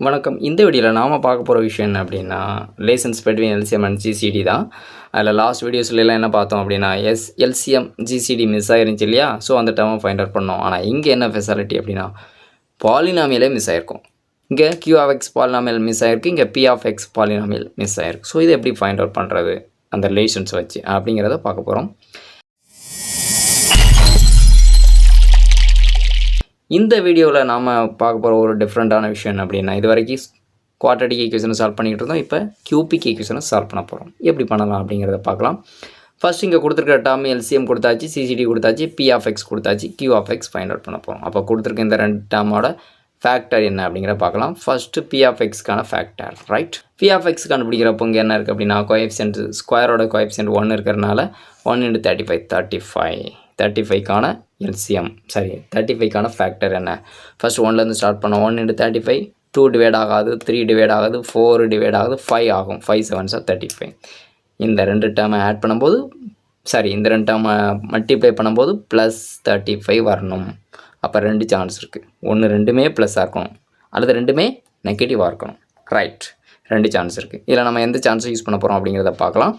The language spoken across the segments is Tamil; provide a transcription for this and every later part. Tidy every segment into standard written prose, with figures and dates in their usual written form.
வணக்கம். இந்த வீடியோவில் நாம் பார்க்க போகிற விஷயம் என்ன அப்படின்னா relations between LCM and GCD தான். அதில் லாஸ்ட் வீடியோஸ்லாம் என்ன பார்த்தோம் அப்படின்னா எல்சிஎம் ஜிசிடி மிஸ் ஆயிருந்துச்சு இல்லையா? ஸோ அந்த டேர்மை ஃபைண்ட் அவுட் பண்ணோம். ஆனால் இங்கே என்ன ஃபெசிலிட்டி அப்படின்னா பாலினாமியலே மிஸ் ஆகிருக்கும். இங்கே Q of X polynomial miss ஆகிருக்கு, இங்கே P of X polynomial miss ஆகிருக்கு. ஸோ இதை எப்படி ஃபைண்ட் அவுட் பண்ணுறது அந்த ரிலேஷன்ஸ் வச்சு அப்படிங்கிறத பார்க்க போகிறோம். இந்த வீடியோவில் நாம் பார்க்க போகிற ஒரு டிஃப்ரெண்ட்டான விஷயம் என்ன அப்படின்னா, இது வரைக்கும் குவாட்ரடிக் ஈக்குவேஷனை சால்வ் பண்ணிக்கிட்டு இருந்தோம். இப்போ கியூபிக் ஈக்குவேஷனை சால்வ் பண்ண போகிறோம். எப்படி பண்ணலாம் அப்படிங்கிறத பார்க்கலாம். ஃபர்ஸ்ட் இங்கே கொடுத்துருக்க டேர்ம் எல்சிஎம் கொடுத்தாச்சு, சிசிடி கொடுத்தாச்சு, P of X கொடுத்தாச்சு, Q of X find out பண்ண போகிறோம். அப்போ கொடுத்துருக்க இந்த ரெண்டு டேர்மோட ஃபேக்டர் என்ன அப்படிங்கிறத பார்க்கலாம். ஃபஸ்ட்டு P of Xக்கான factor, right? P of X கண்டுபிடிக்கிறப்போ இங்கே என்ன இருக்குது அப்படின்னா, கோஎஃபிஷியன்ட் ஸ்கொயரோட கோஎஃபிஷியன்ட் 1 இருக்கிறனால 1 × 35 35க்கான எல்சிஎம் 35க்கான ஃபேக்டர் என்ன? ஃபஸ்ட் 1லேருந்து ஸ்டார்ட் பண்ணோம். 1 × 35 2 டிவைட் ஆகாது, 3 டிவைட் ஆகாது, 4 டிவைட் ஆகுது, 5 ஆகும். 5 7s 35. இந்த ரெண்டு டேர்மை ஆட் பண்ணும்போது இந்த ரெண்டு டேர்மை மல்டிப்ளை பண்ணும்போது +35 வரணும். அப்போ ரெண்டு சான்ஸ் இருக்குது. ஒன்று ரெண்டுமே ப்ளஸ்ஸாக இருக்கணும், அல்லது ரெண்டுமே நெகட்டிவாக இருக்கணும், ரைட்? ரெண்டு சான்ஸ் இருக்குது. இதில் நம்ம எந்த சான்ஸை யூஸ் பண்ண போகிறோம் அப்படிங்கிறத பார்க்கலாம்.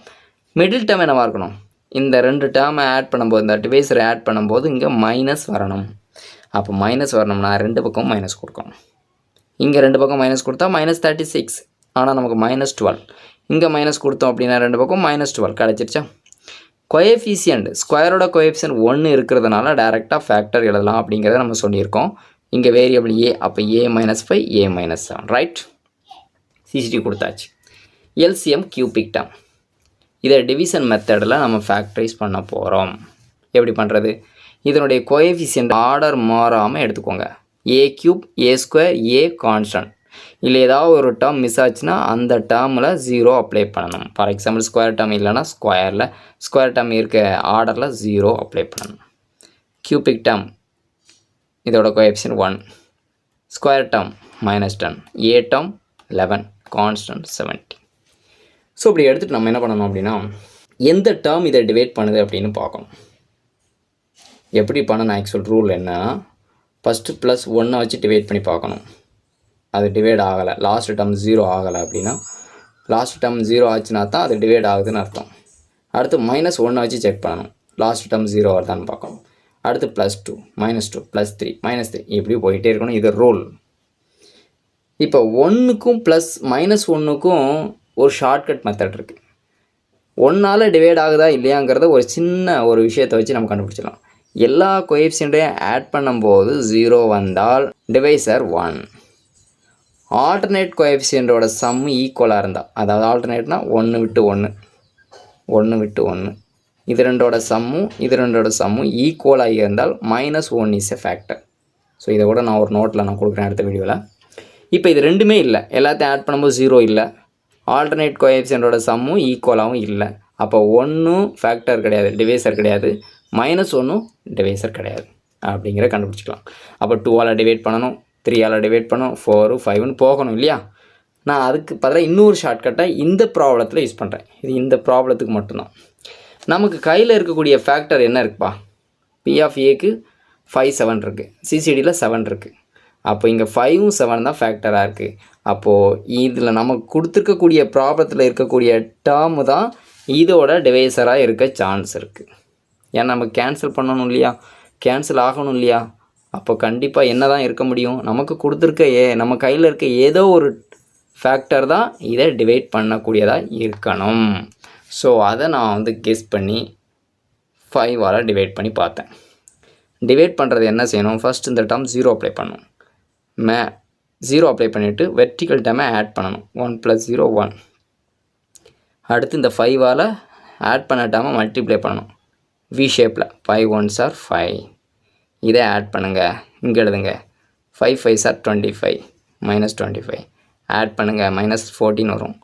மிடில் டேர்ம் என்னவாக இருக்கணும்? இந்த ரெண்டு டேர்மை ஆட் பண்ணும்போது, இந்த டிவைஸரை ஆட் பண்ணும்போது இங்கே மைனஸ் வரணும். அப்போ மைனஸ் வரணும்னா ரெண்டு பக்கம் மைனஸ் கொடுக்கணும். இங்கே ரெண்டு பக்கம் மைனஸ் கொடுத்தா -36, ஆனால் நமக்கு -12. இங்கே மைனஸ் கொடுத்தோம் அப்படின்னா ரெண்டு பக்கம் -12 கிடச்சிருச்சா? கோஎஃபிஷியன்ட் ஸ்கொயரோட கோஎஃபிஷியன்ட் 1 இருக்கிறதுனால டேரெக்டாக ஃபேக்டர் எழுதலாம் அப்படிங்கிறத நம்ம சொல்லியிருக்கோம். இங்கே வேரியபிள் A, அப்போ A - 5 A - 7, ரைட்? சிசிடி கொடுத்தாச்சு. எல்சிஎம் கியூபிக் டேர்ம், இதை டிவிஷன் மெத்தடில் நம்ம ஃபேக்டரைஸ் பண்ண போகிறோம். எப்படி பண்ணுறது? இதனுடைய கோஎஃபிஷியன்ட் ஆர்டர் மாறாமல் எடுத்துக்கோங்க. A³ A² A constant. இல்லை ஏதாவது ஒரு டேர்ம் மிஸ் ஆச்சுன்னா அந்த டேர்மில் 0 அப்ளை பண்ணணும். ஃபார் எக்ஸாம்பிள் ஸ்கொயர் டேர்ம் இல்லைனா ஸ்கொயர் டேர்ம் இருக்க ஆர்டரில் 0 அப்ளை பண்ணணும். கியூபிக் டேர்ம் இதோட coefficient 1, square term -10, A term 11, constant 70. So இப்படி எடுத்துகிட்டு நம்ம என்ன பண்ணணும் அப்படின்னா, எந்த டேர்ம் இதை டிவைட் பண்ணுது அப்படின்னு பார்க்கணும். எப்படி பண்ணணும்? ஆக்சுவல் ரூல் என்னன்னா, ஃபஸ்ட்டு +1 வச்சு டிவைட் பண்ணி பார்க்கணும். அது டிவைட் ஆகலை, லாஸ்ட் டேர்ம் 0 ஆகலை அப்படின்னா, லாஸ்ட் டேர்ம் 0 ஆச்சுன்னா தான் அது டிவைட் ஆகுதுன்னு அர்த்தம். அடுத்து -1 வச்சு செக் பண்ணணும், லாஸ்ட் டேர்ம் 0 வருதான்னு பார்க்கணும். அடுத்து +2 -2 +3 -3 இப்படி போயிட்டே இருக்கணும். இது ரூல். இப்போ 1க்கும் -1க்கும் ஒரு ஷார்ட்கட் மெத்தட் இருக்குது. 1ஆல் டிவைட் ஆகுதா இல்லையாங்கிறத ஒரு சின்ன ஒரு விஷயத்தை வச்சு நம்ம கண்டுபிடிச்சிடலாம். எல்லா கோஎஃபிஷியன்ட்டையும் ஆட் பண்ணும்போது 0 வந்தால் டிவைசர் 1. ஆல்டர்னேட் கோஎஃபிஷியன்ட்டோட சம்மு ஈக்குவலாக இருந்தால், அதாவது ஆல்டர்னேட்னா 1 விட்டு 1 1 விட்டு 1, இது ரெண்டோட சம்மும் ஈக்குவலாக இருந்தால் -1 இஸ் எ ஃபேக்டர். ஸோ இதை கூட நான் ஒரு நோட்டில் நான் கொடுக்குறேன் அடுத்த வீடியோவில். இப்போ இது ரெண்டுமே இல்லை, எல்லாத்தையும் ஆட் பண்ணும்போது 0 இல்லை, ஆல்டர்னேட் கோஎஃபிஷியன்ட்டோட சம்மும் ஈக்குவலாகவும் இல்லை. அப்போ 1 ஃபேக்டர் கிடையாது, டிவைசர் கிடையாது, -1 டிவைசர் கிடையாது அப்படிங்கிற கண்டுபிடிச்சிக்கலாம். அப்போ 2ஆல் டிவைட் பண்ணணும், 3ஆல் டிவைட் பண்ணணும், 4 5ன்னு போகணும் இல்லையா? நான் அதுக்கு பதிலாக இன்னொரு ஷார்ட்கட்டை இந்த ப்ராப்ளத்தில் யூஸ் பண்ணுறேன். இது இந்த ப்ராப்ளத்துக்கு மட்டும்தான். நமக்கு கையில் இருக்கக்கூடிய ஃபேக்டர் என்ன இருக்குப்பா? P of Aக்கு 5 7 இருக்குது, சிசிடியில் 7 இருக்குது. அப்போ இங்கே 5ம் 7 தான் ஃபேக்டராக இருக்குது. அப்போது இதில் நமக்கு கொடுத்துருக்கக்கூடிய ப்ராப்ளத்தில் இருக்கக்கூடிய டேர்மு தான் இதோட டிவைசராக இருக்க சான்ஸ் இருக்குது. ஏன்னா நம்ம கேன்சல் பண்ணணும் இல்லையா, கேன்சல் ஆகணும் இல்லையா? அப்போ கண்டிப்பாக என்ன தான் இருக்க முடியும்? நமக்கு கொடுத்துருக்க நம்ம கையில் இருக்க ஏதோ ஒரு ஃபேக்டர் தான் இதை டிவைட் பண்ணக்கூடியதாக இருக்கணும். ஸோ அதை நான் கெஸ் பண்ணி 5ஆல் டிவைட் பண்ணி பார்த்தேன். டிவைட் பண்ணுறது என்ன செய்யணும்? ஃபஸ்ட் இந்த டேர்ம் 0 அப்ளை பண்ணணும். 0 அப்ளை பண்ணிவிட்டு வெர்டிக்கல் டேர்மை ஆட் பண்ணணும். 1 + 0 1. அடுத்து இந்த 5ஆல் ஆட் பண்ண டேர்மை மல்டிப்ளை பண்ணணும் V ஷேப்பில். 5 1s are 5. இதை ஆட் பண்ணுங்கள், இங்கே எழுதுங்க. 5 5s are 25 -25. ஆட் பண்ணுங்கள், -14 வரும்.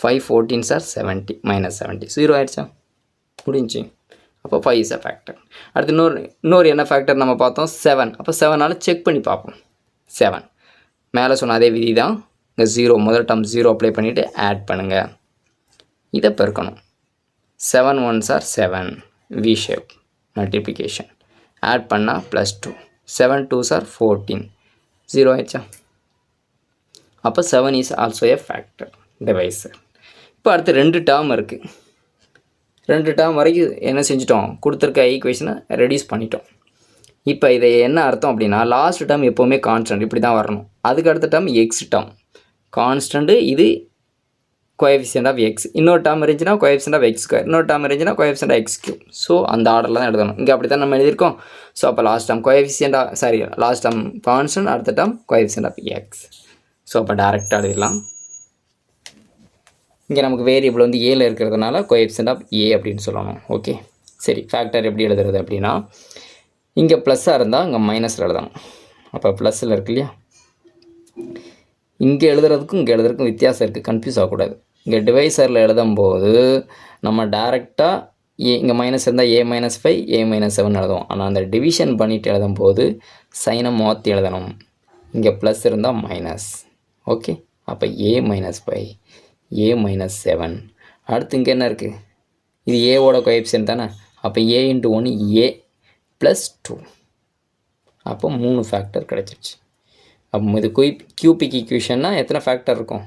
5 14s are 70 -70. 0 ஆயிடுச்சா? முடிஞ்சு. அப்போ 5 இஸ் அ ஃபேக்டர். அடுத்து இன்னொரு என்ன ஃபேக்டர் நம்ம பார்த்தோம்? 7. அப்போ 7ஆல் செக் பண்ணி பார்ப்போம். 7 மேலே சொன்ன அதே விதி தான். இங்கே 0 முதல் டேர்ம் 0 அப்ளை பண்ணிவிட்டு ஆட் பண்ணுங்கள், இதை பெருக்கணும். 7 1s are 7 V shape multiplication. Add பண்ணால் +2 7 2s are 14. 0 ஆயிடுச்சா? அப்போ 7 is also a factor divisor. இப்போ அடுத்து 2 டேர்ம் இருக்குது. 2 டேர்ம் வரைக்கும் என்ன செஞ்சிட்டோம், கொடுத்துருக்க ஈக்குவேஷனை ரெடியூஸ் பண்ணிட்டோம். இப்போ இதை என்ன அர்த்தம் அப்படின்னா, லாஸ்ட் டேர்ம் எப்போவுமே கான்ஸ்டன்ட் இப்படி தான் வரணும். அதுக்கு அடுத்த டேர்ம் எக்ஸ் டேர்ம் கான்ஸ்டன்ட்டு, இது கோஎஃபிஷியன்ட் ஆஃப் எக்ஸ். இன்னொரு டேர்ம் இருந்துச்சுன்னா கோஎஃபிஷியன்ட் ஆஃப் எக்ஸ் ஸ்கொயர், இன்னொரு டேர்ம் இருந்துச்சுன்னா coefficient of x cube. So அந்த ஆர்டரில் தான் எழுதணும். இங்கே அப்படி தான் நம்ம எழுதியிருக்கோம். ஸோ அப்போ last term coefficient last term constant, அடுத்த term coefficient of X. So அப்போ டேரெக்டாக எழுதிடலாம். இங்கே நமக்கு வேரியபிள் வந்து ஏல இருக்கிறதுனால கோஎஃபிஷியன்ட் ஆஃப் ஏ அப்படின்னு சொல்லணும். ஓகே சரி, ஃபேக்டர் எப்படி எழுதுறது அப்படின்னா, இங்கே ப்ளஸ்ஸாக இருந்தால் இங்கே மைனஸில் எழுதணும். அப்போ ப்ளஸில் இருக்கு இல்லையா, இங்கே எழுதுறதுக்கும் இங்கே எழுதுறதுக்கும் வித்தியாசம் இருக்குது, கன்ஃபியூஸ் ஆகக்கூடாது. இங்கே டிவைசரில் எழுதும்போது நம்ம டேரெக்டாக இங்கே மைனஸ் இருந்தால் a - 5 a - 7 எழுதுவோம். ஆனால் அந்த டிவிஷன் பண்ணிவிட்டு எழுதும்போது சைனை மாற்றி எழுதணும். இங்கே ப்ளஸ் இருந்தால் மைனஸ். ஓகே, அப்போ a - 5 a - 7. அடுத்து இங்கே என்ன இருக்குது, இது ஏவோட கோஎஃபிஷியன்ட் தானே. அப்போ a × 1 a + 2. அப்போ 3 ஃபேக்டர் கிடச்சிருச்சு. அப்போ இது கியூபிக் ஈக்குவேஷன்னா எத்தனை ஃபேக்டர் இருக்கும்,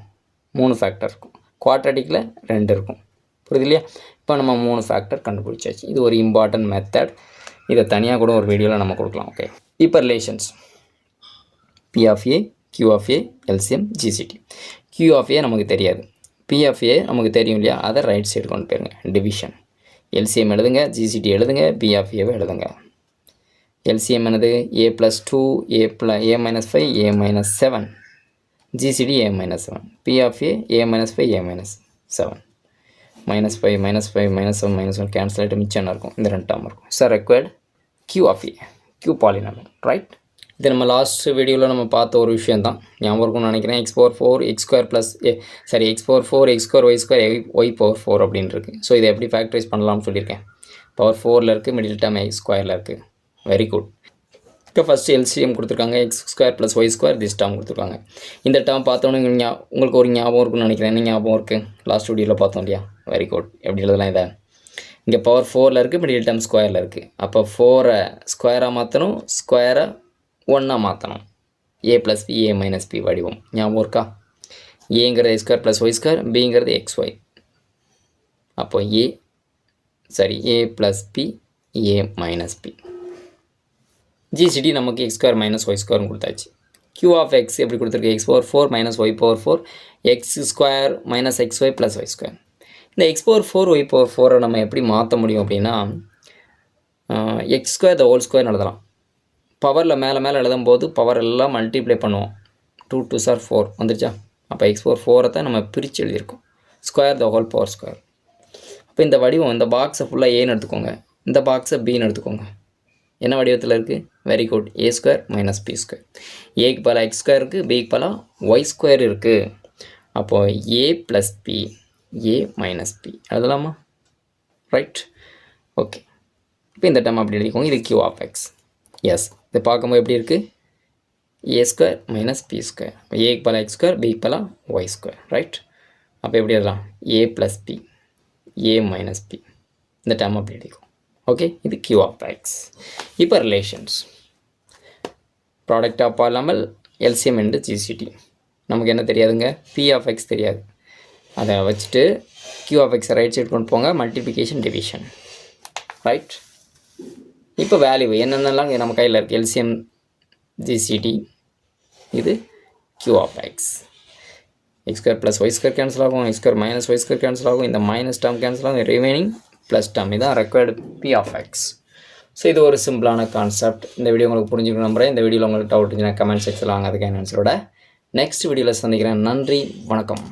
3 ஃபேக்டர் இருக்கும். குவாட்ரடிக்கில் 2 இருக்கும். புரியுது இல்லையா? இப்போ நம்ம 3 ஃபேக்டர் கண்டுபிடிச்சாச்சு. இது ஒரு இம்பார்ட்டன்ட் மெத்தட். இதை தனியாக கூட ஒரு வீடியோவில் நம்ம கொடுக்கலாம். ஓகே, இப்போ relations P of A, Q of A, LCM, GCT. Q of A நமக்கு தெரியாது, P of A நமக்கு தெரியும் இல்லையா, அதை ரைட் சைடு கொண்டு போயிருங்க. டிவிஷன் LCM எழுதுங்க, GCT எழுதுங்க, P of A எழுதுங்க. LCM என்னது a + 2 a - 5 a - 7, GCD a - 7, P of A a - 5 a - 7, -5 -5 -7 -1 cancel ஆகிட்டு மிச்சம் என்ன இருக்கும், இந்த 2 டேர்ம் இருக்கும். Sir required Q of A, Q polynomial, right. இது நம்ம லாஸ்ட் வீடியோவில் நம்ம பார்த்த ஒரு விஷயம் தான், ஞாபகம் இருக்கும்னு நினைக்கிறேன். x⁴ x² + x⁴ x² y² y⁴ அப்படின்னு இருக்குது. ஸோ இதை எப்படி ஃபேக்டரைஸ் பண்ணலாம்னு சொல்லியிருக்கேன். பவர் 4ல் இருக்குது, மிடில் டேர்ம் x² இருக்குது. Very good. இப்போ ஃபஸ்ட்டு LCM கொடுத்துருக்காங்க, x² + y², திஸ் டேர்ம் கொடுத்துருக்காங்க. இந்த டேர்ம் பார்த்தோன்னே உங்களுக்கு ஒரு ஞாபகம் இருக்குன்னு நினைக்கிறேன். என்ன ஞாபகம் இருக்குது, லாஸ்ட் வீடியோவில் பார்த்தோம் இல்லையா. Very good. எப்படி எழுதலாம் இதை, இங்கே பவர் 4ல் இருக்குது, மிடில் டேர்ம் ஸ்கொயரில் இருக்குது. அப்போ 4 ஸ்கொயராக மாற்றணும், ஸ்கொயரை 1 மாற்றணும். a + b a - b வடிவம் ஞாபகம் இருக்கா. ஏங்கிறது x² + y², பிங்கிறது xy. அப்போ a + b a - b. GCD நமக்கு x² - y² கொடுத்தாச்சு. Q of x எப்படி கொடுத்துருக்கு, x⁴ - y⁴ x² - xy + y². இந்த x⁴ y⁴ நம்ம எப்படி மாற்ற முடியும் அப்படின்னா, x² எழுதலாம். பவரில் மேலே எழுதும்போது பவர் எல்லாம் மல்டிப்ளை பண்ணுவோம். 2 2s are 4 வந்துருச்சா. அப்போ x⁴ தான் நம்ம பிரித்து எழுதியிருக்கோம். ² அப்போ இந்த வடிவம், இந்த பாக்ஸை ஃபுல்லாக ஏன்னு எடுத்துக்கோங்க, இந்த பாக்ஸை பின்னு எடுத்துக்கோங்க. என்ன வடிவத்தில் இருக்குது, வெரி குட், a² - b². ஏக்கு பல x² இருக்குது, பிக்கு பல y² இருக்குது. அப்போது a + b a - b எழுதலாமா, ரைட். ஓகே, இப்போ இந்த டேர்ம் அப்படி எழுதிக்கோங்க. இது Q of x. எஸ், இதை பார்க்கும்போது எப்படி இருக்குது, a² - b². ஏக்கு பல x², பிக்கு பல y², ரைட். அப்போ எப்படி எழுதலாம், a + b a - b. இந்த டேர்ம் அப்படி எழுதிக்கும். ஓகே, இது Q of x. இப்போ relations, product of polynomial, LCM × GCT. நமக்கு என்ன தெரியாதுங்க, P of x தெரியாது. அதை வச்சுட்டு Q of x right side கொண்டு போங்க, மல்டிப்ளிகேஷன் டிவிஷன், ரைட். இப்போ வேல்யூ என்னென்னலாம் நம்ம கையில் இருக்குது, LCM GCT, இது Q of x. x² + y² cancel ஆகும், x² - y² கேன்சல் ஆகும், இந்த மைனஸ் டேர்ம் கேன்சல் ஆகும், ரிமைனிங் ப்ளஸ் டேர்ம். இதுதான் required P of x. So இது ஒரு சிம்பிளான கான்செப்ட். இந்த வீடியோ உங்களுக்கு புரிஞ்சுக்கணும் நம்புறேன். இந்த வீடியோவில் உங்களுக்கு டவுட் இருந்துச்சுன்னா கமெண்ட் செக்ஷனில் வாங்க, அதுக்கான ஆன்சரோட நெக்ஸ்ட் வீடியோவில் சந்திக்கிறேன். நன்றி, வணக்கம்.